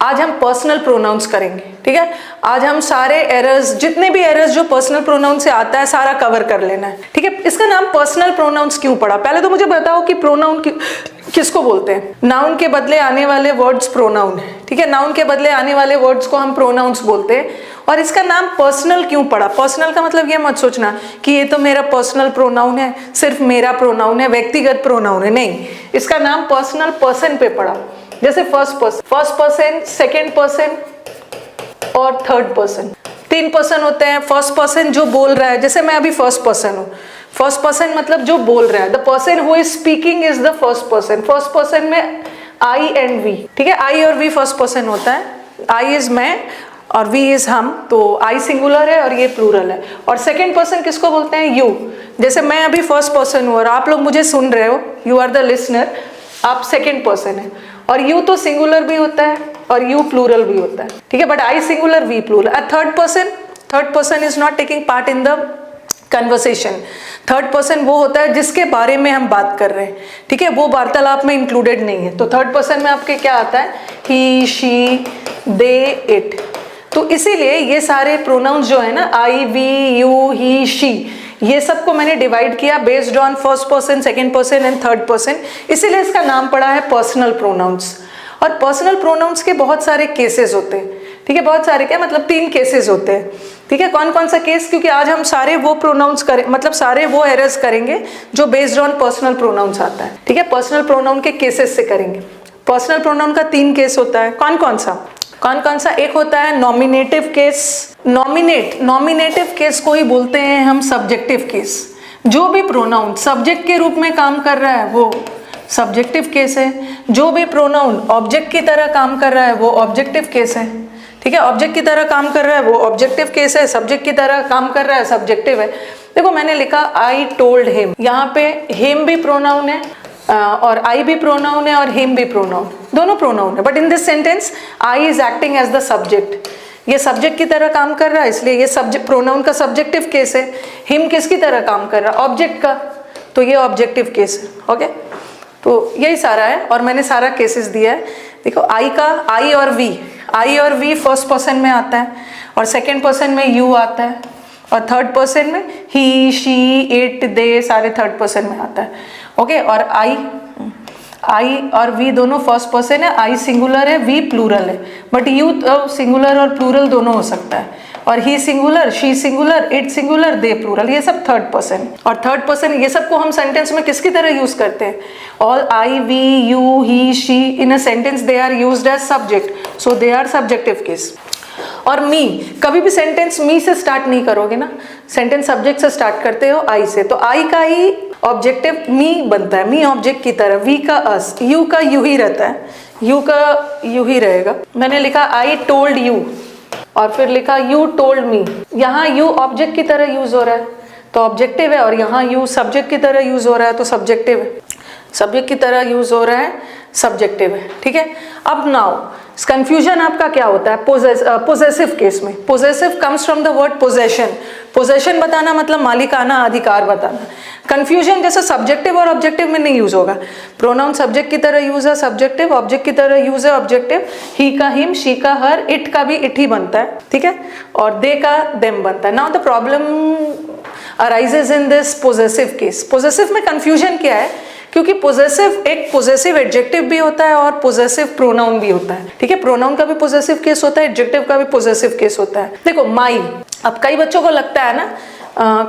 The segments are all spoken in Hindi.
आज हम पर्सनल प्रोनाउंस करेंगे, ठीक है। आज हम सारे एरर्स, जितने भी एरर्स जो पर्सनल प्रोनाउन से आता है सारा कवर कर लेना है, ठीक है। इसका नाम पर्सनल प्रोनाउंस क्यों पड़ा? पहले तो मुझे बताओ कि प्रोनाउन किसको बोलते हैं? नाउन के बदले आने वाले वर्ड्स प्रोनाउन है, ठीक है। नाउन के बदले आने वाले वर्ड्स को हम प्रोनाउंस बोलते हैं। और इसका नाम पर्सनल क्यों पड़ा? पर्सनल का मतलब ये मत सोचना कि ये तो मेरा पर्सनल प्रोनाउन है, सिर्फ मेरा प्रोनाउन है, व्यक्तिगत प्रोनाउन है, नहीं। इसका नाम पर्सनल पर्सन पे पड़ा। जैसे फर्स्ट पर्सन, सेकेंड पर्सन और थर्ड पर्सन, 3 पर्सन होते हैं। फर्स्ट पर्सन जो बोल रहा है, जैसे मैं अभी फर्स्ट पर्सन हूँ। फर्स्ट पर्सन मतलब जो बोल रहा है, the person who is speaking is the first person. First person में आई एंड वी, ठीक है। आई और वी फर्स्ट पर्सन होता है। आई इज मैं और वी इज हम, तो आई सिंगुलर है और ये प्लूरल है। और सेकेंड पर्सन किसको बोलते हैं? यू। जैसे मैं अभी फर्स्ट पर्सन हूँ और आप लोग मुझे सुन रहे हो, यू आर द लिसनर, आप सेकेंड पर्सन है। और यू तो सिंगुलर भी होता है और यू प्लूरल भी होता है, ठीक है। But I singular, we plural. Third person is not taking part in the conversation. Third person वो होता है जिसके बारे में हम बात कर रहे हैं, ठीक है, वो वार्तालाप में इंक्लूडेड नहीं है। तो थर्ड पर्सन में आपके क्या आता है? ही, शी, दे, इट। तो इसीलिए ये सारे प्रोनाउंस जो है ना, आई, वी, यू, ही, शी, ये सबको मैंने डिवाइड किया based on first person, second person and third person. इसीलिए इसका नाम पड़ा है पर्सनल प्रोनाउंस। और पर्सनल प्रोनाउंस के बहुत सारे केसेस होते हैं, ठीक है। बहुत सारे क्या मतलब 3 केसेस होते हैं, ठीक है। कौन कौन सा केस? क्योंकि आज हम सारे वो प्रोनाउंस करें, मतलब सारे वो एरर्स करेंगे जो बेस्ड ऑन पर्सनल प्रोनाउंस आता है, ठीक है। पर्सनल प्रोनाउन के केसेस से करेंगे। पर्सनल प्रोनाउन का 3 केस होता है। कौन कौन सा? एक होता है नॉमिनेटिव केस। नॉमिनेटिव केस को ही बोलते हैं हम सब्जेक्टिव केस। जो भी प्रोनाउन सब्जेक्ट के रूप में काम कर रहा है वो सब्जेक्टिव केस है। जो भी प्रोनाउन ऑब्जेक्ट की तरह काम कर रहा है वो ऑब्जेक्टिव केस है, ठीक है। ऑब्जेक्ट की तरह काम कर रहा है वो ऑब्जेक्टिव केस है, सब्जेक्ट की तरह काम कर रहा है सब्जेक्टिव है। देखो मैंने लिखा आई टोल्ड हिम, यहाँ पे हिम भी प्रोनाउन है और आई भी प्रोनाउन है और हिम भी प्रोनाउन, दोनों प्रोनाउन है। But in this sentence I is acting as the subject. ये सब्जेक्ट की तरह काम कर रहा है, इसलिए ये सब्जेक्ट प्रोनाउन का सब्जेक्टिव केस है। हिम किसकी तरह काम कर रहा है? ऑब्जेक्ट का, तो ये ऑब्जेक्टिव केस है। ओके, तो यही सारा है और मैंने सारा केसेस दिया है। देखो आई का, आई और वी फर्स्ट पर्सन में आता है और सेकेंड पर्सन में यू आता है और थर्ड पर्सन में ही, शी, इट, दे, सारे थर्ड पर्सन में आता है। ओके, और आई और वी दोनों फर्स्ट पर्सन है। आई सिंगुलर है, वी प्लूरल है। बट यू सिंगुलर और प्लूरल दोनों हो सकता है। और he singular, she singular, it singular, they plural, ये सब थर्ड पर्सन। और थर्ड पर्सन ये सबको हम सेंटेंस में किसकी तरह यूज करते हैं? All I, we, you, he, she in a sentence they are used as subject, so they are subjective case. और मी, कभी भी सेंटेंस मी से स्टार्ट नहीं करोगे ना, सेंटेंस सब्जेक्ट से स्टार्ट करते हो, आई से, तो आई का ही ऑब्जेक्टिव मी बनता है, मी ऑब्जेक्ट की तरह, वी का अस, यू का यू ही रहता है, यू का यू ही रहेगा। मैंने लिखा आई टोल्ड यू और फिर लिखा यू टोल्ड मी। यहाँ यू ऑब्जेक्ट की तरह यूज हो रहा है तो ऑब्जेक्टिव है, और यहाँ यू सब्जेक्ट की तरह यूज हो रहा है तो सब्जेक्टिव है। सब्जेक्ट की तरह यूज हो रहा है, सब्जेक्टिव है, ठीक है। अब नाउ कंफ्यूजन आपका क्या होता है? पोजेसिव केस में, possessive comes from the word possession. Possession बताना मतलब मालिकाना अधिकार बताना। कंफ्यूजन जैसे सब्जेक्टिव और ऑब्जेक्टिव में नहीं यूज होगा। प्रोनाउन सब्जेक्ट की तरह यूज है सब्जेक्टिव, ऑब्जेक्ट की तरह यूज है ऑब्जेक्टिव। ही का हिम, शी का हर, इट का भी इट ही बनता है, ठीक है, और दे का देम बनता है। Now the problem arises in this possessive case. Possessive में कंफ्यूजन क्या है? क्योंकि पोजेसिव एक पोजेसिव एडजेक्टिव भी होता है और पोजेसिव प्रोनाउन भी होता है, ठीक है। प्रोनाउन का भी पोजेसिव केस होता है, एडजेक्टिव का भी पोजेसिव केस होता है। देखो माई, अब कई बच्चों को लगता है ना,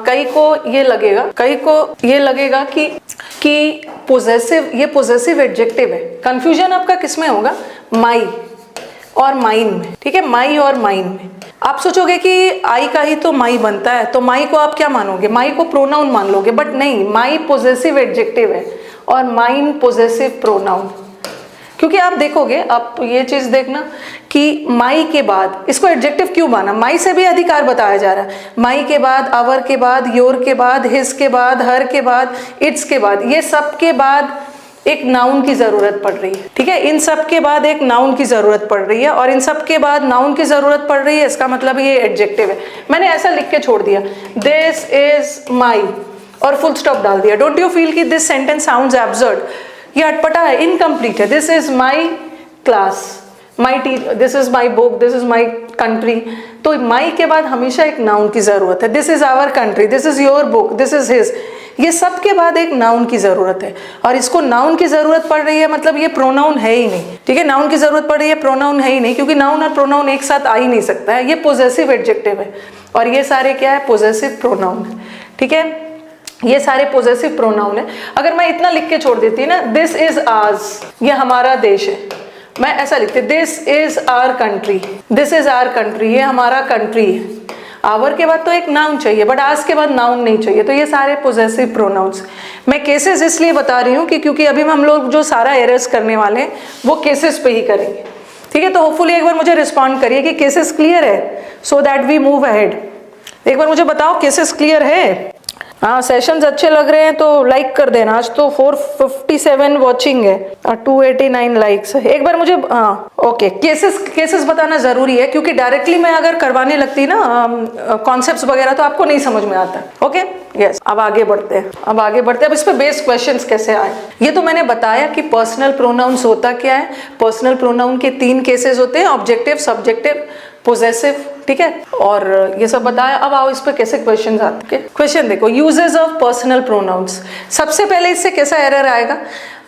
कई को ये लगेगा कि पोजेसिव, ये पोजेसिव एडजेक्टिव है। कंफ्यूजन आपका किसमें होगा? माई और माइन में, ठीक है, माई और माइन में। आप सोचोगे कि आई का ही तो माई बनता है, तो माई को आप क्या मानोगे? माई को प्रोनाउन मान लोगे, बट नहीं, माई पोजेसिव एडजेक्टिव है और माइन पोजेसिव प्रोनाउन। क्योंकि आप देखोगे, आप ये चीज देखना कि माई के बाद इसको एडजेक्टिव क्यों माना? माई से भी अधिकार बताया जा रहा है। माई के बाद आवर के बाद, योर के बाद, हिज के बाद, हर के बाद, इट्स के बाद, ये सब के बाद एक नाउन की जरूरत पड़ रही है, ठीक है। इन सब के बाद एक नाउन की जरूरत पड़ रही है और इन सब के बाद नाउन की जरूरत पड़ रही है, इसका मतलब ये एडजेक्टिव है। मैंने ऐसा लिख के छोड़ दिया, दिस इज माई, और फुल स्टॉप डाल दिया। डोंट यू फील कि दिस सेंटेंस साउंड्स एब्सर्ड? ये अटपटा है, इनकम्प्लीट है। This is my class, my this is my book, this is my country, तो माई के बाद हमेशा एक नाउन की जरूरत है। This is our country, this is your book, this is his, ये सब के बाद एक नाउन की जरूरत है। और इसको नाउन की जरूरत पड़ रही है मतलब ये प्रोनाउन है ही नहीं, ठीक है। नाउन की जरूरत पड़ रही है, प्रोनाउन है ही नहीं, क्योंकि नाउन और प्रोनाउन एक साथ आ ही नहीं सकता है। ये पोजेसिव एडजेक्टिव है और ये सारे क्या है, पोजेसिव प्रोनाउन, ठीक है। ये सारे पोजेसिव प्रोनाउन है। अगर मैं इतना लिख के छोड़ देती ना, दिस इज आवर्स, ये हमारा देश है, मैं ऐसा लिखती, this is our country, this is our country, ये हमारा कंट्री है। आवर के बाद तो एक नाउन चाहिए, बट आज के बाद नाउन नहीं चाहिए, तो ये सारे पोजेसिव प्रोनाउंस। मैं केसेस इसलिए बता रही हूँ कि क्योंकि अभी हम लोग जो सारा एरर्स करने वाले हैं वो केसेस पे ही करेंगे, ठीक है। तो होपफुली एक बार मुझे रिस्पॉन्ड करिए कि केसेस क्लियर है, so that we move ahead. एक बार मुझे बताओ केसेस क्लियर है? हाँ, सेशंस अच्छे लग रहे हैं तो लाइक कर देना। आज तो 457 वॉचिंग है और 289 लाइक्स है। एक बार मुझे हाँ ओके, केसेस बताना जरूरी है, क्योंकि डायरेक्टली मैं अगर करवाने लगती ना कॉन्सेप्ट्स वगैरह तो आपको नहीं समझ में आता। ओके यस, अब आगे बढ़ते हैं। अब इस पे बेस्ड क्वेश्चंस कैसे आए। ये तो मैंने बताया कि पर्सनल प्रोनाउंस होता क्या है। पर्सनल प्रोनाउन के 3 केसेस होते हैं, ऑब्जेक्टिव, सब्जेक्टिव, पोजेसिव, ठीक है, और ये सब बताया। अब आओ इस पे कैसे क्वेश्चंस आते हैं। क्वेश्चन देखो, यूजेस ऑफ पर्सनल प्रोनाउंस। सबसे पहले इससे कैसा एरर आएगा,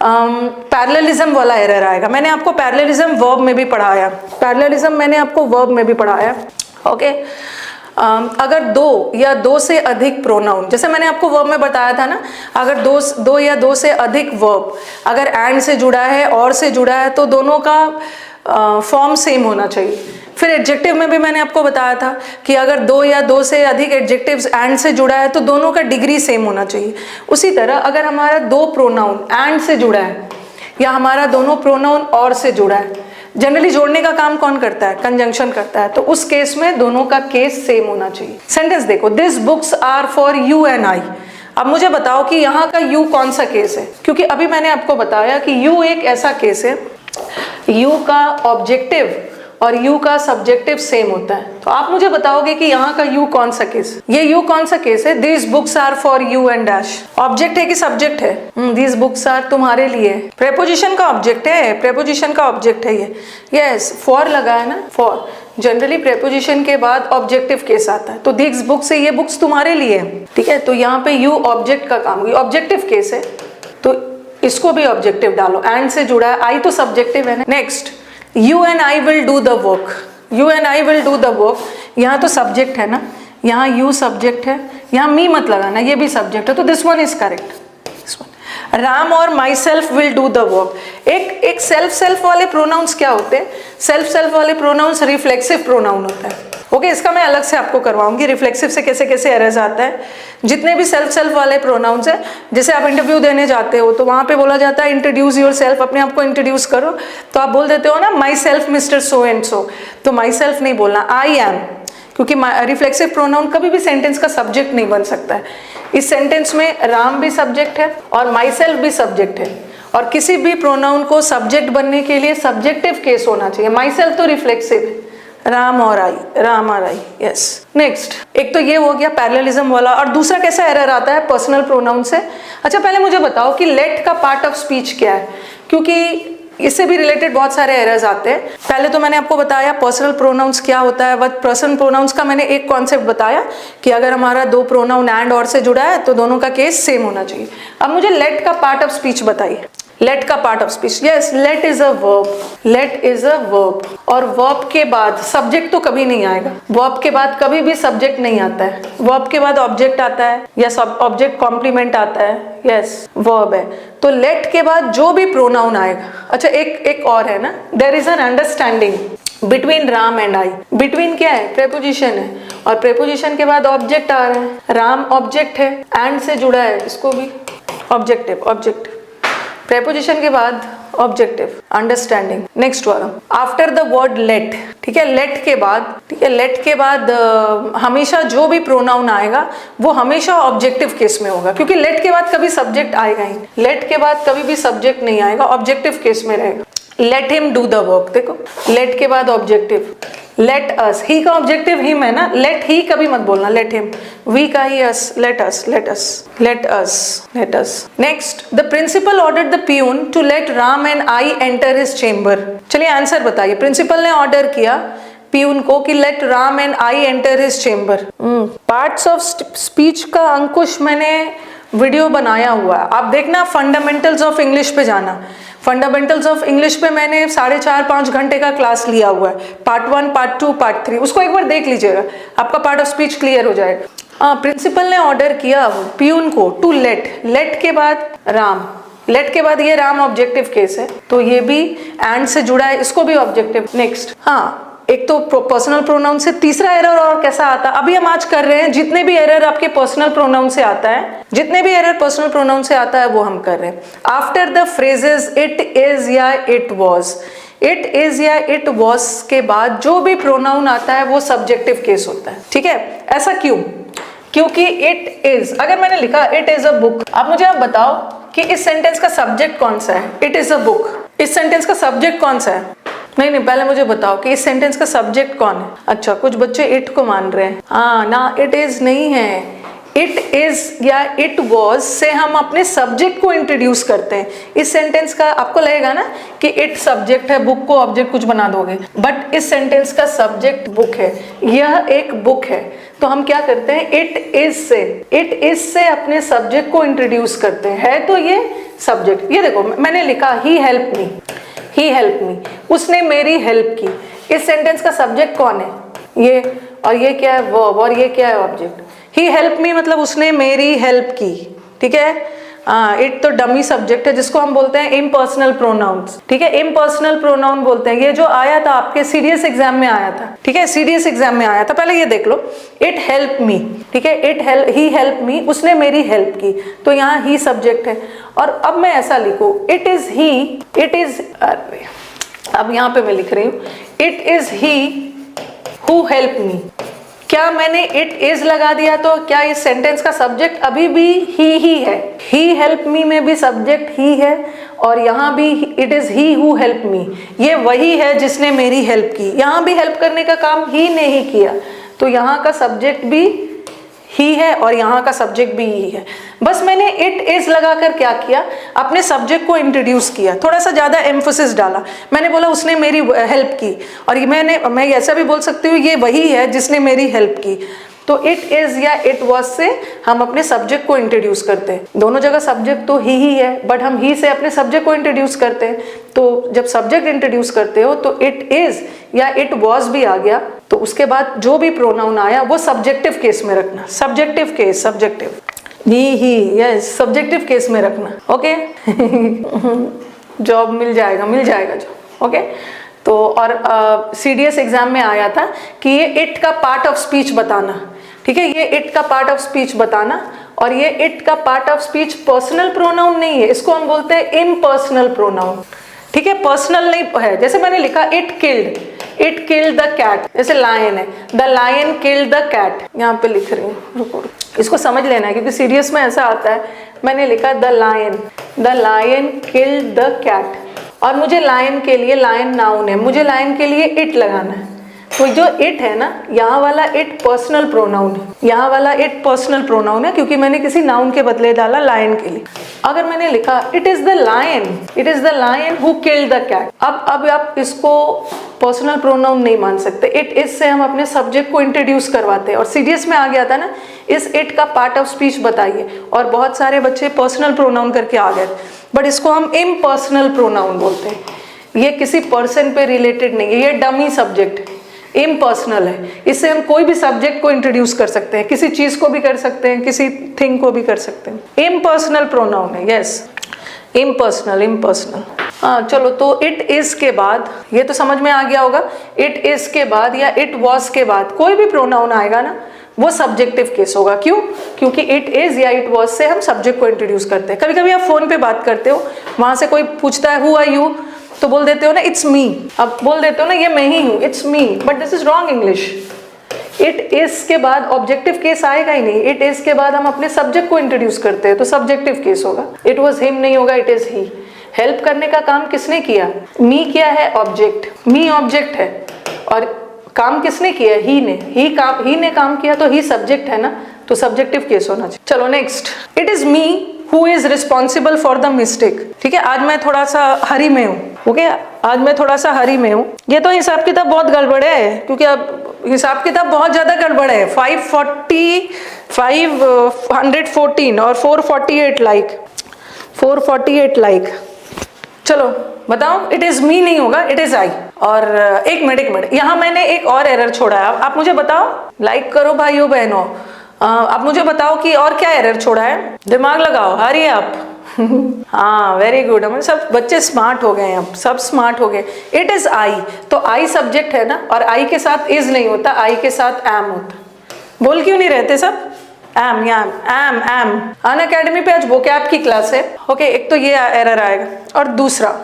पैरेललिज्म वाला एरर आएगा। मैंने आपको पैरेललिज्म वर्ब में भी पढ़ाया, पैरेललिज्म मैंने आपको वर्ब में भी पढ़ाया, ओके। अगर 2 या 2 से अधिक प्रोनाउन, जैसे मैंने आपको वर्ब में बताया था ना, अगर 2 या 2 से अधिक वर्ब अगर एंड से जुड़ा है, और से जुड़ा है, तो दोनों का फॉर्म सेम होना चाहिए। फिर एडजेक्टिव में भी मैंने आपको बताया था कि अगर 2 या 2 से अधिक एडजेक्टिव्स एंड से जुड़ा है तो दोनों का डिग्री सेम होना चाहिए। उसी तरह अगर हमारा 2 प्रोनाउन एंड से जुड़ा है या हमारा दोनों प्रोनाउन और से जुड़ा है, जनरली जोड़ने का काम कौन करता है, कंजंक्शन करता है, तो उस केस में दोनों का केस सेम होना चाहिए। सेंटेंस देखो, this books are for you and I. अब मुझे बताओ कि यहाँ का यू कौन सा केस है, क्योंकि अभी मैंने आपको बताया कि यू एक ऐसा केस है, यू का ऑब्जेक्टिव और यू का सब्जेक्टिव सेम होता है। तो आप मुझे बताओगे कि यहाँ का यू कौन सा केस है। ये यू कौन सा केस है, this books are for you and dash. Object है कि सब्जेक्ट है, दिस बुक्स आर तुम्हारे लिए। प्रेपोजिशन का ऑब्जेक्ट है, प्रेपोजिशन का ऑब्जेक्ट है ये, यस। फॉर लगा है ना, फॉर। जनरली प्रेपोजिशन के बाद ऑब्जेक्टिव केस आता है, तो दिस बुक्स है, ये बुक्स तुम्हारे लिए है, ठीक है। तो यहाँ पे यू ऑब्जेक्ट का काम, ऑब्जेक्टिव केस है, तो इसको भी ऑब्जेक्टिव डालो। एंड से जुड़ा है, आई तो सब्जेक्टिव है ना। Next, you and I will do the work, you and I will do the work। यहाँ तो सब्जेक्ट है ना, यहाँ you सब्जेक्ट है, यहाँ me मत लगाना, ये भी सब्जेक्ट है, तो this one is correct। Ram और my self will do the work. एक सेल्फ वाले प्रोनाउंस क्या होते हैं, सेल्फ वाले प्रोनाउंस रिफ्लेक्सिव प्रोनाउन होता है, ओके। इसका मैं अलग से आपको करवाऊंगी, रिफ्लेक्सिव से कैसे कैसे एरर्स आता है। जितने भी सेल्फ वाले प्रोनाउंस है, जैसे आप इंटरव्यू देने जाते हो तो वहाँ पे बोला जाता है इंट्रोड्यूस योर सेल्फ, अपने आप को इंट्रोड्यूस करो, तो आप बोल देते हो ना my self mister so and so, तो माई सेल्फ नहीं बोलना, आई एम, क्योंकि रिफ्लेक्सिव प्रोनाउन कभी भी सेंटेंस का सब्जेक्ट नहीं बन सकता है। इस सेंटेंस में राम भी सब्जेक्ट है और माई सेल्फ भी सब्जेक्ट है, और किसी भी प्रोनाउन को सब्जेक्ट बनने के लिए सब्जेक्टिव केस होना चाहिए। माई सेल्फ तो रिफ्लेक्सिव है, राम और आई, राम और आई, यस। नेक्स्ट, एक तो ये हो गया पैरेललिज्म वाला, और दूसरा कैसा एरर आता है पर्सनल प्रोनाउन से। अच्छा, पहले मुझे बताओ कि लेट का पार्ट ऑफ स्पीच क्या है, क्योंकि इससे भी रिलेटेड बहुत सारे एरर्स आते हैं। पहले तो मैंने आपको बताया पर्सनल प्रोनाउंस क्या होता है, बट पर्सनल प्रोनाउंस का मैंने एक कॉन्सेप्ट बताया कि अगर हमारा 2 प्रोनाउन एंड और से जुड़ा है तो दोनों का केस सेम होना चाहिए। अब मुझे लेट का पार्ट ऑफ स्पीच बताइए। लेट का part of speech, yes, let is a verb, let is a verb, और वर्ब के बाद सब्जेक्ट तो कभी नहीं आएगा, वर्ब के बाद कभी भी सब्जेक्ट नहीं आता है, वर्ब के बाद ऑब्जेक्ट आता है या ऑब्जेक्ट कॉम्प्लीमेंट आता है, यस, वर्ब है। तो लेट के बाद जो भी प्रोनाउन आएगा, अच्छा एक और है ना, there is an understanding between Ram and I. Between क्या है, प्रेपोजिशन है, और प्रेपोजिशन के बाद ऑब्जेक्ट आ रहा है, राम ऑब्जेक्ट है, एंड से जुड़ा है, इसको भी ऑब्जेक्टिव, ऑब्जेक्ट, प्रेपोजिशन के बाद ऑब्जेक्टिव, अंडरस्टैंडिंग। नेक्स्ट वाला, आफ्टर द वर्ड लेट, ठीक है, लेट के बाद, ठीक है, लेट के बाद हमेशा जो भी प्रोनाउन आएगा वो हमेशा ऑब्जेक्टिव केस में होगा, क्योंकि लेट के बाद कभी सब्जेक्ट आएगा ही, लेट के बाद कभी भी सब्जेक्ट नहीं आएगा, ऑब्जेक्टिव केस में रहेगा। Let him do the work, देखो लेट के बाद ऑब्जेक्टिव, लेट अस, ही का ऑब्जेक्टिव हिम है ना, लेट ही कभी मत बोलना, लेट हिम, वी का he us, let us, let us, let us, let us. Next, the principal ordered the peon to let Ram and I enter his chamber. चलिए आंसर बताइए, प्रिंसिपल ने ऑर्डर किया पियून को कि let Ram and I enter his chamber. Parts of speech का अंकुश मैंने वीडियो बनाया हुआ है, आप देखना, फंडामेंटल्स ऑफ इंग्लिश पे जाना, फंडामेंटल्स ऑफ इंग्लिश पे मैंने 4.5-5 घंटे का क्लास लिया हुआ है, पार्ट 1, पार्ट 2, पार्ट 3, उसको एक बार देख लीजिएगा, आपका पार्ट ऑफ स्पीच क्लियर हो जाएगा। प्रिंसिपल ने ऑर्डर किया पियून को टू लेट, लेट के बाद राम, लेट के बाद ये राम ऑब्जेक्टिव केस है, तो ये भी एंड से जुड़ा है, इसको भी ऑब्जेक्टिव। नेक्स्ट, हाँ, एक तो पर्सनल प्रोनाउन से तीसरा एरर और कैसा आता है, अभी हम आज कर रहे हैं जितने भी एरर आपके पर्सनल प्रोनाउन से आता है, जितने भी एरर पर्सनल प्रोनाउन से आता है वो हम कर रहे हैं। After the phrases it is या इट वॉज, इट इज या इट वॉज के बाद जो भी प्रोनाउन आता है वो सब्जेक्टिव केस होता है, ठीक है। ऐसा क्यों? क्योंकि इट इज, अगर मैंने लिखा इट इज अ बुक, आप मुझे बताओ कि इस सेंटेंस का सब्जेक्ट कौन सा है? It is a book. इस सेंटेंस का सब्जेक्ट कौन सा है? नहीं, पहले मुझे बताओ कि इस सेंटेंस का सब्जेक्ट कौन है। अच्छा, कुछ बच्चे इट को मान रहे हैं, हाँ ना, इट इज नहीं है, इट इज या इट वॉज से हम अपने सब्जेक्ट को इंट्रोड्यूस करते हैं। इस सेंटेंस का आपको लगेगा ना कि इट सब्जेक्ट है, बुक को ऑब्जेक्ट कुछ बना दोगे, बट इस सेंटेंस का सब्जेक्ट बुक है, यह एक बुक है, तो हम क्या करते हैं, इट इज से अपने सब्जेक्ट को इंट्रोड्यूस करते हैं, है तो ये सब्जेक्ट। ये देखो मैंने लिखा ही हेल्प मी, ही हेल्प मी, उसने मेरी हेल्प की। इस सेंटेंस का सब्जेक्ट कौन है? ये, और ये क्या है? वर्ब, और ये क्या है? ऑब्जेक्ट। ही हेल्प मी मतलब उसने मेरी हेल्प की, ठीक है। इट तो डमी सब्जेक्ट है जिसको हम बोलते हैं इम्पर्सनल प्रोनाउंस, ठीक है, इम्पर्सनल प्रोनाउन बोलते हैं। ये जो आया था आपके सीडीएस एग्जाम में आया था, ठीक है, सीडीएस एग्जाम में आया था, पहले ये देख लो, इट हेल्प मी, ठीक है, ही हेल्प मी, उसने मेरी हेल्प की, तो यहाँ ही सब्जेक्ट है। और अब मैं ऐसा लिखूं, it is he, it is, अब यहाँ पे मैं लिख रही हूँ, it is he who help me. क्या मैंने इट इज लगा दिया तो क्या इस सेंटेंस का सब्जेक्ट अभी भी ही है? ही हेल्प मी में भी सब्जेक्ट ही है, और यहाँ भी it is he who help me, ये वही है जिसने मेरी हेल्प की। यहाँ भी हेल्प करने का काम ही ने ही किया, तो यहाँ का सब्जेक्ट भी ही है और यहाँ का सब्जेक्ट भी ही है। बस मैंने इट इज लगाकर क्या किया, अपने सब्जेक्ट को इंट्रोड्यूस किया, थोड़ा सा ज्यादा एम्फोसिस डाला। मैंने बोला उसने मेरी हेल्प की, और मैं ऐसा भी बोल सकती हूँ ये वही है जिसने मेरी हेल्प की। तो इट इज या इट वॉज से हम अपने सब्जेक्ट को इंट्रोड्यूस करते हैं। दोनों जगह सब्जेक्ट तो ही है, बट हम ही से अपने सब्जेक्ट को इंट्रोड्यूस करते हैं। तो जब सब्जेक्ट इंट्रोड्यूस करते हो तो इट इज या इट वॉज भी आ गया, तो उसके बाद जो भी प्रोनाउन आया वो सब्जेक्टिव केस में रखना, सब्जेक्टिव केस, सब्जेक्टिव, ही, यस, सब्जेक्टिव केस में रखना, ओके। जॉब मिल जाएगा जॉब, ओके। तो और सीडीएस एग्जाम में आया था कि ये इट का पार्ट ऑफ स्पीच बताना, ठीक है, ये इट का पार्ट ऑफ स्पीच बताना, और ये इट का part of speech personal pronoun नहीं है, इसको हम बोलते हैं इम्पर्सनल प्रोनाउन, ठीक है, पर्सनल नहीं है। जैसे मैंने लिखा इट किल्ड द कैट, जैसे लायन है, the lion killed the cat, यहाँ पे लिख रही हूँ, रुको, इसको समझ लेना है क्योंकि सीरियस में ऐसा आता है। मैंने लिखा the lion killed the cat, और मुझे लायन के लिए, लायन नाउन है, मुझे लायन के लिए इट लगाना है। तो जो इट है ना, यहाँ वाला इट पर्सनल प्रोनाउन है, यहाँ वाला इट पर्सनल प्रोनाउन है क्योंकि मैंने किसी नाउन के बदले डाला लायन के लिए। अगर मैंने लिखा it is the lion who killed the cat, अब आप इसको पर्सनल प्रोनाउन नहीं मान सकते। इट इज से हम अपने सब्जेक्ट को इंट्रोड्यूस करवाते हैं, और सीडीएस में आ गया था ना, इस इट का पार्ट ऑफ स्पीच बताइए, और बहुत सारे बच्चे पर्सनल प्रोनाउन करके आ गए, बट इसको हम इम्पर्सनल प्रोनाउन बोलते हैं। ये किसी पर्सन पे रिलेटेड नहीं है, ये डमी सब्जेक्ट इम्पर्सनल है, इससे हम कोई भी सब्जेक्ट को इंट्रोड्यूस कर सकते हैं, किसी चीज को भी कर सकते हैं, किसी थिंग को भी कर सकते हैं। इम्पर्सनल प्रोनाउन है, यस, इम्पर्सनल। हाँ चलो, तो इट इज के बाद, ये तो समझ में आ गया होगा, इट इज के बाद या इट वॉज के बाद कोई भी प्रोनाउन आएगा ना, वो सब्जेक्टिव केस होगा। क्यों? क्योंकि इट इज या इट वॉज से हम सब्जेक्ट को इंट्रोड्यूस करते हैं। कभी कभी आप फोन पे बात करते हो, वहां से कोई पूछता है हु आर यू, तो बोल देते हो ना इट्स मी, अब बोल देते हो ना ये मैं ही हूँ, it's me, but this is wrong English. It is के बाद ऑब्जेक्टिव केस आएगा ही नहीं, इट इज के बाद हम अपने सब्जेक्ट को इंट्रोड्यूस करते हैं, तो सब्जेक्टिव केस होगा। इट वॉज हिम नहीं होगा, इट इज ही। हेल्प करने का काम किसने किया? मी किया है, ऑब्जेक्ट, मी ऑब्जेक्ट है, और काम किसने किया? ही ने। ही ने काम किया तो ही सब्जेक्ट है ना, तो सब्जेक्टिव केस होना चाहिए। चलो next, it is me who is responsible for the mistake. ठीक है, आज मैं थोड़ा सा हरी में हूँ। ओके, आज मैं थोड़ा सा हरी में हूँ। ये तो हिसाब किताब बहुत गड़बड़ है, क्योंकि अब हिसाब किताब बहुत ज्यादा गड़बड़ है। 540, 514 और 448 लाइक, 448 लाइक। चलो बताओ, इट इज मी नहीं होगा, इट इज आई। और एक मिनट, यहाँ मैंने एक और एरर छोड़ा है। आप मुझे बताओ, लाइक करो भाइयों बहनों, आप मुझे बताओ कि और क्या एरर छोड़ा है। दिमाग लगाओ, हरी आप। हाँ, वेरी गुड। हमारे सब बच्चे स्मार्ट हो गए, अब सब स्मार्ट हो गए। इट इज आई, तो आई सब्जेक्ट है ना, और आई के साथ इज नहीं होता, आई के साथ एम होता। बोल क्यों नहीं रहते सब? M, M. अन अकेडमी पे आज वोकैब की क्लास है। ओके, एक तो ये एरर आएगा, और दूसरा,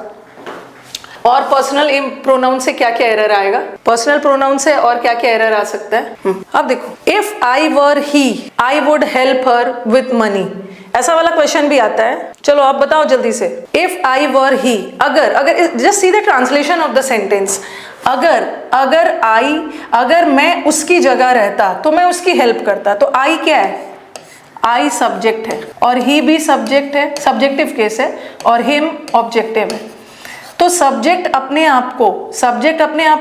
और पर्सनल प्रोनाउन से क्या क्या एरर आएगा? पर्सनल प्रोनाउन से और क्या क्या एरर आ सकता है? अब देखो, if I were he I would help her with money, ऐसा वाला क्वेश्चन भी आता है। चलो आप बताओ जल्दी से, इफ आई वर ही, अगर just see the translation of the sentence. अगर मैं उसकी जगह रहता तो मैं उसकी हेल्प करता। तो आई क्या है? आई सब्जेक्ट है, और ही भी सब्जेक्ट है, सब्जेक्टिव केस है, और हिम ऑब्जेक्टिव है। तो सब्जेक्ट अपने आप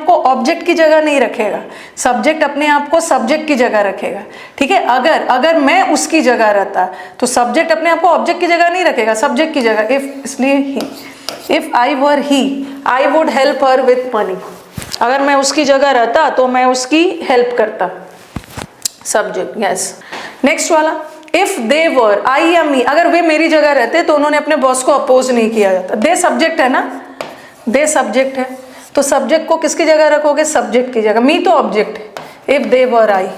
को ऑब्जेक्ट की जगह नहीं रखेगा, सब्जेक्ट अपने आप को सब्जेक्ट की जगह रखेगा। ठीक है, अगर मैं उसकी जगह रहता तो सब्जेक्ट अपने आप को ऑब्जेक्ट की जगह नहीं रखेगा, सब्जेक्ट की जगह। इसलिए ही, if I were he I would help her with money. अगर मैं उसकी जगह रहता तो मैं उसकी हेल्प करता, सब्जेक्ट। यस, नेक्स्ट वाला, इफ दे वर, आई या मी, अगर वे मेरी जगह रहते तो उन्होंने अपने बॉस को अपोज नहीं किया जाता। दे सब्जेक्ट है ना, दे सब्जेक्ट है, तो सब्जेक्ट को किसकी जगह रखोगे? सब्जेक्ट की जगह। मी तो ऑब्जेक्ट है। If they were I.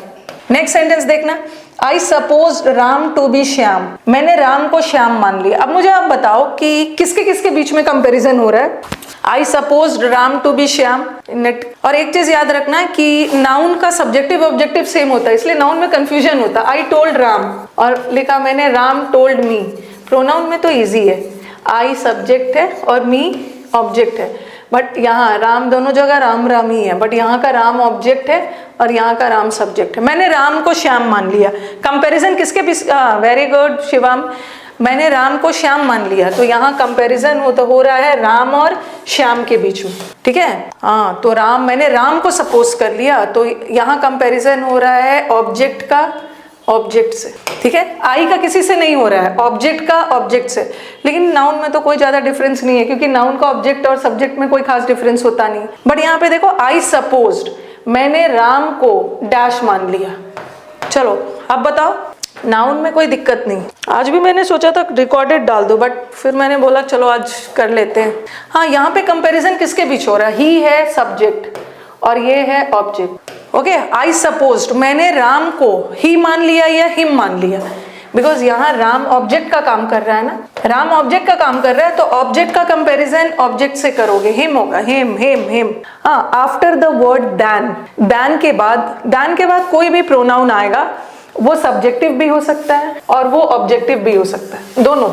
Next sentence देखना, I suppose Ram to be Shyam, मैंने राम को श्याम मान लिया। अब मुझे आप बताओ कि किसके किसके बीच में कंपैरिजन हो रहा है? I suppose Ram to be Shyam, नेट। और एक चीज याद रखना है कि नाउन का सब्जेक्टिव ऑब्जेक्टिव सेम होता है, इसलिए नाउन में कंफ्यूजन होता है। आई टोल्ड राम और लिखा मैंने राम टोल्ड मी। प्रोनाउन में तो इजी है, आई सब्जेक्ट है और मी ऑब्जेक्ट है, बट यहाँ राम दोनों जगह राम ही है, बट यहाँ का राम ऑब्जेक्ट है और यहाँ का राम सब्जेक्ट है। मैंने राम को श्याम मान लिया। कंपैरिजन किसके बीच? वेरी गुड शिवम, मैंने राम को श्याम मान लिया, तो यहाँ कंपैरिजन हो रहा है राम और श्याम के बीच में। ठीक है, हाँ, तो मैंने राम को सपोज कर लिया, तो यहाँ कंपैरिजन हो रहा है ऑब्जेक्ट का ऑब्जेक्ट से। ठीक है, आई का किसी से नहीं हो रहा है, ऑब्जेक्ट का ऑब्जेक्ट से। लेकिन नाउन में तो कोई ज्यादा डिफरेंस नहीं है, क्योंकि नाउन का ऑब्जेक्ट और सब्जेक्ट में कोई खास डिफरेंस होता नहीं। बट यहाँ पे देखो, आई सपोज्ड, मैंने राम को डैश मान लिया। चलो अब बताओ, नाउन में कोई दिक्कत नहीं। आज भी मैंने सोचा था रिकॉर्डेड डाल दो, बट फिर मैंने बोला चलो आज कर लेते हैं। हाँ, यहाँ पे कंपैरिजन किसके बीच हो रहा है? ही है सब्जेक्ट और ये है ऑब्जेक्ट। ओके, आई सपोज्ड, मैंने राम को ही मान लिया या हिम मान लिया, बिकॉज यहाँ राम ऑब्जेक्ट का काम कर रहा है ना, राम ऑब्जेक्ट का काम कर रहा है, तो ऑब्जेक्ट का कंपैरिजन ऑब्जेक्ट से करोगे, हिम होगा, हिम। हाँ, after the word than, than के बाद कोई भी प्रोनाउन आएगा, वो सब्जेक्टिव भी हो सकता है और वो ऑब्जेक्टिव भी हो सकता है, दोनों।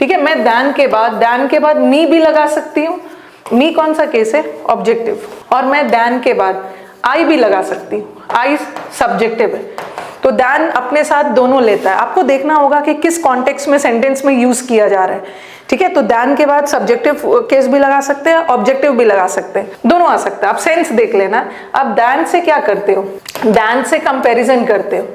ठीक है, मैं दैन के बाद मी भी लगा सकती हूँ। मी कौन सा केस है? ऑब्जेक्टिव। और मैं दैन के बाद आई भी लगा सकती हूँ, आई सब्जेक्टिव है। तो दैन अपने साथ दोनों लेता है। आपको देखना होगा कि किस कॉन्टेक्स्ट में सेंटेंस में यूज किया जा रहा है। ठीक है, तो दैन के बाद सब्जेक्टिव केस भी लगा सकते हैं, ऑब्जेक्टिव भी लगा सकते हैं, दोनों आ सकता है। आप सेंस देख लेना। अब दैन से क्या करते हो? दैन से कंपैरिजन करते हो।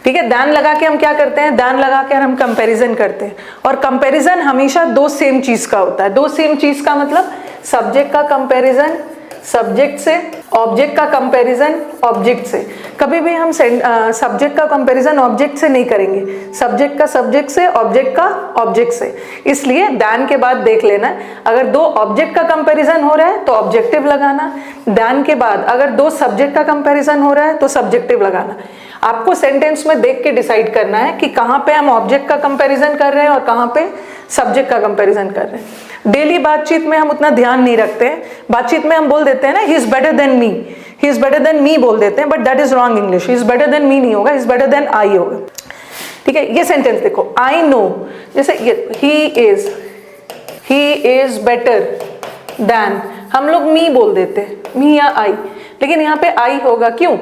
ठीक है, दैन लगा के हम क्या करते हैं? दैन लगा के हम कंपैरिजन करते हैं, और कंपैरिजन हमेशा दो सेम चीज का होता है। दो सेम चीज का मतलब सब्जेक्ट का कंपैरिजन सब्जेक्ट से, ऑब्जेक्ट का कंपैरिजन ऑब्जेक्ट से। कभी भी हम सब्जेक्ट का कंपैरिजन ऑब्जेक्ट से नहीं करेंगे, सब्जेक्ट का सब्जेक्ट से, ऑब्जेक्ट का ऑब्जेक्ट से। इसलिए दैन के बाद देख लेना, अगर दो ऑब्जेक्ट का कंपैरिजन हो रहा है तो ऑब्जेक्टिव लगाना, दैन के बाद अगर दो सब्जेक्ट का कंपैरिजन हो रहा है तो सब्जेक्टिव लगाना। आपको सेंटेंस में देख के डिसाइड करना है कि कहाँ पे हम ऑब्जेक्ट का कंपैरिजन कर रहे हैं और कहाँ पे सब्जेक्ट का कंपैरिजन कर रहे हैं। डेली बातचीत में हम उतना ध्यान नहीं रखते हैं, बातचीत में हम बोल देते हैं ना, he is better than me, he is better than me बोल देते हैं, but that is wrong English. He is better than me नहीं होगा, he is better than I होगा। ठीक है, ये सेंटेंस देखो, आई नो, जैसे ही इज बेटर देन, हम लोग मी बोल देते हैं, मी या आई। लेकिन यहाँ पे आई होगा, क्यों?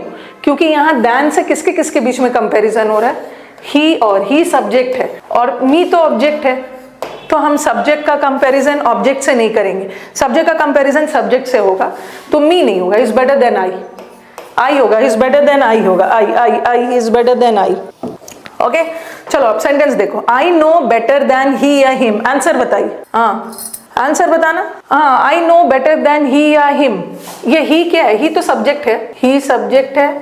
क्योंकि यहाँ दैन से किसके किसके बीच में कंपैरिजन हो रहा है? ही, और ही सब्जेक्ट है और मी तो ऑब्जेक्ट है, तो हम सब्जेक्ट का कंपैरिजन ऑब्जेक्ट से नहीं करेंगे, सब्जेक्ट का कंपैरिजन सब्जेक्ट से होगा, तो मी नहीं होगा, is better than I, I होगा, इज बेटर देन आई होगा, I I I is better than I. Okay, चलो अब सेंटेंस देखो, I know better than he या हिम, आंसर बताइए। हाँ, आंसर बताना। हाँ, I know better than he या हिम, ये ही क्या है? ही तो सब्जेक्ट है, ही सब्जेक्ट है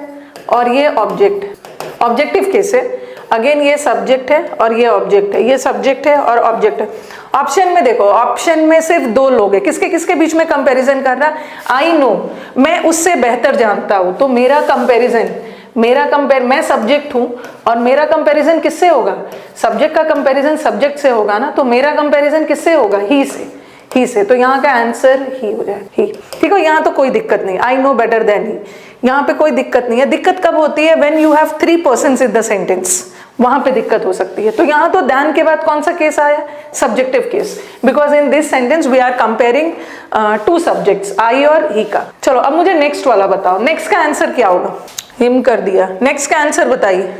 और ये ऑब्जेक्ट, ऑब्जेक्टिव केस है। अगेन ये सब्जेक्ट है और ये ऑब्जेक्ट है, ये सब्जेक्ट है और ऑब्जेक्ट है। ऑप्शन में देखो, ऑप्शन में सिर्फ दो लोग हैं, किसके किसके बीच में कंपैरिजन कर रहा? आई नो, मैं उससे बेहतर जानता हूं, तो मेरा कंपैरिजन, मैं सब्जेक्ट हूं और मेरा कंपैरिजन किससे होगा? सब्जेक्ट का कंपैरिजन सब्जेक्ट से होगा ना, तो मेरा कंपैरिजन किससे होगा? ही से, ही से। तो यहाँ का आंसर ही हो जाए, ही। ठीक है, यहाँ तो कोई दिक्कत नहीं, I know better than he, यहाँ पे कोई दिक्कत नहीं है। दिक्कत कब होती है? When you have 3 persons in the sentence, वहां पे दिक्कत हो सकती है। तो यहाँ तो दैन के बाद कौन सा केस आया? Subjective case, because in this sentence we are comparing 2 subjects, I और ही का। चलो अब मुझे नेक्स्ट वाला बताओ, नेक्स्ट का आंसर क्या होगा? हिम कर दिया, नेक्स्ट का आंसर बताइए।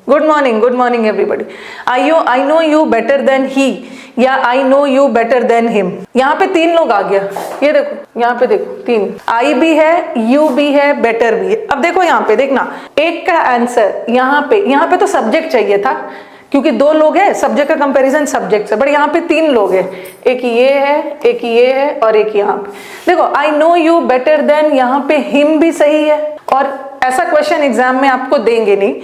Good morning everybody. I know you better than he या I know you better than him. यहाँ पे 3 लोग आ गया, ये देखो, यहाँ पे देखो 3, आई भी है, यू भी है, बेटर भी है। अब देखो यहाँ पे देखना, एक का आंसर यहाँ पे तो सब्जेक्ट चाहिए था, क्योंकि 2 लोग हैं, सब्जेक्ट का कंपैरिजन सब्जेक्ट से, बट यहाँ पे 3 लोग हैं, एक ये है, एक ये है और एक यहाँ पे। देखो I know you better then, यहाँ पे हिम भी सही है, और ऐसा क्वेश्चन एग्जाम में आपको देंगे नहीं,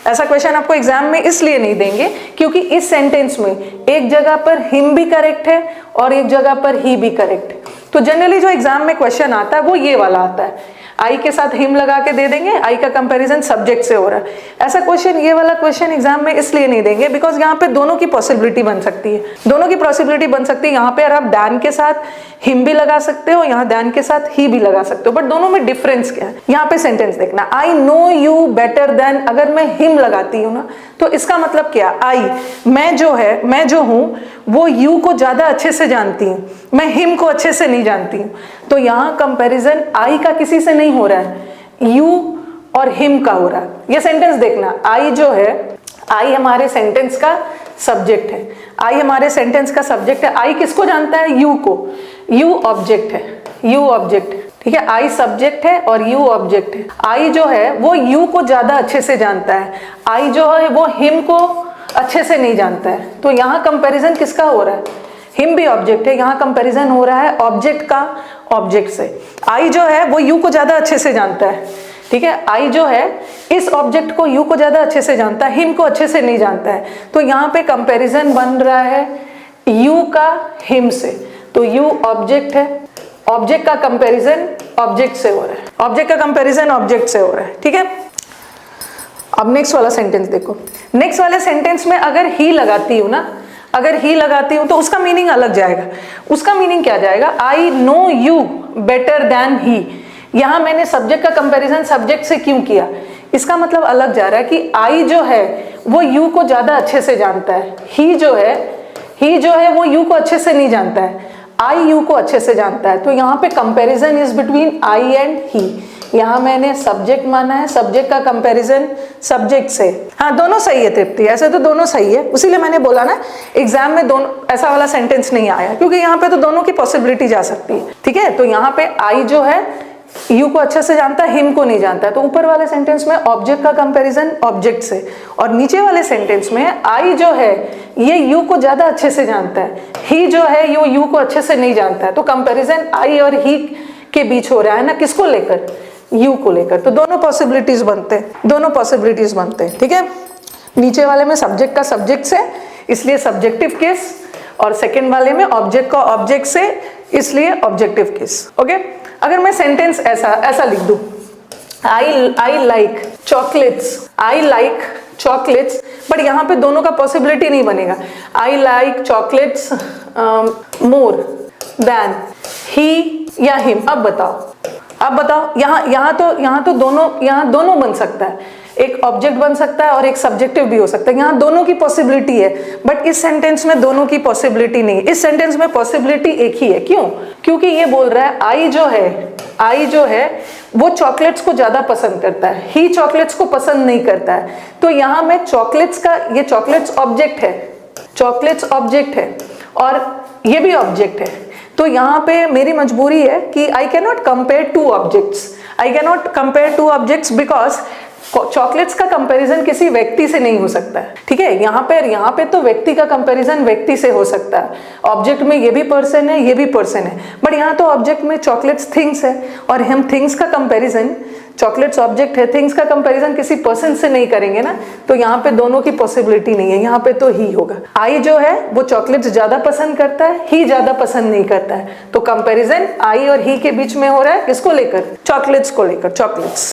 ऐसा क्वेश्चन आपको एग्जाम में इसलिए नहीं देंगे क्योंकि इस सेंटेंस में एक जगह पर हिम भी करेक्ट है और एक जगह पर ही भी करेक्ट है। तो जनरली जो एग्जाम में क्वेश्चन आता है वो ये वाला आता है, आई के साथ हिम लगा के दे देंगे, आई का कंपैरिजन सब्जेक्ट से हो रहा है। ऐसा क्वेश्चन, ये वाला क्वेश्चन एग्जाम में इसलिए नहीं देंगे बिकॉज यहाँ पे दोनों की पॉसिबिलिटी बन सकती है, दोनों की पॉसिबिलिटी बन सकती है। यहाँ पे आप दैन के साथ हिम भी लगा सकते हो, यहाँ दैन के साथ ही भी लगा सकते हो, बट दोनों में डिफरेंस क्या है? यहाँ पे सेंटेंस देखना, आई नो यू बेटर देन, अगर मैं हिम लगाती हूँ ना, तो इसका मतलब क्या? आई, मैं जो हूँ वो यू को ज्यादा अच्छे से जानती हूँ, मैं हिम को अच्छे से नहीं जानती हूँ। तो यहाँ कंपैरिजन आई का किसी से नहीं हो रहा है, यू और हिम का हो रहा है। ये सेंटेंस देखना, आई जो है, आई हमारे सेंटेंस का सब्जेक्ट है, आई हमारे सेंटेंस का सब्जेक्ट है। आई किसको जानता है? यू को, यू ऑब्जेक्ट है, यू ऑब्जेक्ट है, ठीक है, आई सब्जेक्ट है और यू ऑब्जेक्ट है। आई जो है वो यू को ज्यादा अच्छे से जानता है, आई जो है वो हिम को अच्छे से नहीं जानता है। तो यहाँ कंपैरिजन किसका हो रहा है? हिम भी ऑब्जेक्ट है, यहाँ कंपैरिजन हो रहा है ऑब्जेक्ट का ऑब्जेक्ट से। आई जो है वो यू को ज्यादा अच्छे से जानता है, ठीक है, आई जो है इस ऑब्जेक्ट को यू को ज्यादा अच्छे से जानता है, हिम को अच्छे से नहीं जानता है। तो यहाँ पे कंपैरिजन बन रहा है यू का हिम से, तो यू ऑब्जेक्ट है, ऑब्जेक्ट का कंपैरिजन ऑब्जेक्ट से हो रहा है, ऑब्जेक्ट का कंपैरिजन ऑब्जेक्ट से हो रहा है, ठीक है। अब नेक्स्ट वाला सेंटेंस देखो, नेक्स्ट वाले सेंटेंस में अगर ही लगाती हूँ ना, अगर ही लगाती हूँ तो उसका मीनिंग अलग जाएगा। उसका मीनिंग क्या जाएगा? I know you better than he. यहाँ मैंने सब्जेक्ट का कंपैरिजन सब्जेक्ट से क्यों किया? इसका मतलब अलग जा रहा है कि आई जो है वो यू को ज्यादा अच्छे से जानता है, ही जो है वो यू को अच्छे से नहीं जानता है, आई यू को अच्छे से जानता है। तो यहाँ पे comparison is between I and he. यहाँ मैंने सब्जेक्ट माना है, सब्जेक्ट का कंपैरिजन सब्जेक्ट से। हाँ, दोनों सही है तृप्ति, ऐसे तो दोनों सही है, उसीलिए मैंने बोला ना एग्जाम में दोनों ऐसा वाला सेंटेंस नहीं आया, क्योंकि यहाँ पे तो दोनों की पॉसिबिलिटी जा सकती है, ठीक है। तो यहाँ पे आई जो है यू को अच्छे से जानता है, हिम को नहीं जानता है। तो ऊपर वाले सेंटेंस में ऑब्जेक्ट का कंपैरिजन ऑब्जेक्ट से, और नीचे वाले सेंटेंस में आई जो है ये यू को ज्यादा अच्छे से जानता है, ही जो है ये यू को अच्छे से नहीं जानता है। तो कंपैरिजन आई और ही के बीच हो रहा है ना, किसको लेकर? यू को लेकर। तो दोनों पॉसिबिलिटीज बनते हैं, दोनों पॉसिबिलिटीज बनते हैं, ठीक है। नीचे वाले में सब्जेक्ट का सब्जेक्ट से, इसलिए सब्जेक्टिव केस, और सेकेंड वाले में ऑब्जेक्ट का ऑब्जेक्ट से, इसलिए ऑब्जेक्टिव केस। ओके, अगर मैं सेंटेंस ऐसा लिख दूं, I like chocolates, I like chocolates, but यहाँ पे दोनों का पॉसिबिलिटी नहीं बनेगा। I like chocolates more than he या हिम। अब बताओ, यहाँ तो दोनों बन सकता है, एक ऑब्जेक्ट बन सकता है और एक सब्जेक्टिव भी हो सकता है। यहाँ दोनों की पॉसिबिलिटी है, बट इस सेंटेंस में दोनों की पॉसिबिलिटी नहीं है। इस सेंटेंस में पॉसिबिलिटी एक ही है। क्यों? क्योंकि ये बोल रहा है आई जो है वो चॉकलेट्स को ज्यादा पसंद करता है, ही चॉकलेट्स को पसंद नहीं करता है। तो यहाँ में चॉकलेट्स का, ये चॉकलेट्स ऑब्जेक्ट है, चॉकलेट्स ऑब्जेक्ट है और ये भी ऑब्जेक्ट है। तो यहाँ पे मेरी मजबूरी है कि I can not compare two objects, I can not compare two objects because chocolates का कंपैरिजन किसी व्यक्ति से नहीं हो सकता है, ठीक है। यहाँ पे तो व्यक्ति का कंपैरिजन व्यक्ति से हो सकता है, ऑब्जेक्ट में ये भी पर्सन है, ये भी पर्सन है, बट यहाँ तो ऑब्जेक्ट में चॉकलेट्स थिंग्स है और हम थिंग्स का कंपैरिजन, चॉकलेट्स ऑब्जेक्ट है, थिंग्स का कंपैरिजन किसी पर्सन से नहीं करेंगे ना, तो यहाँ पे दोनों की पॉसिबिलिटी नहीं है, यहाँ पे तो ही होगा। आई जो है वो चॉकलेट्स ज्यादा पसंद करता है, ही ज्यादा पसंद नहीं करता है, तो कंपैरिजन आई और ही के बीच में हो रहा है, किसको लेकर, चॉकलेट्स को लेकर, चॉकलेट्स।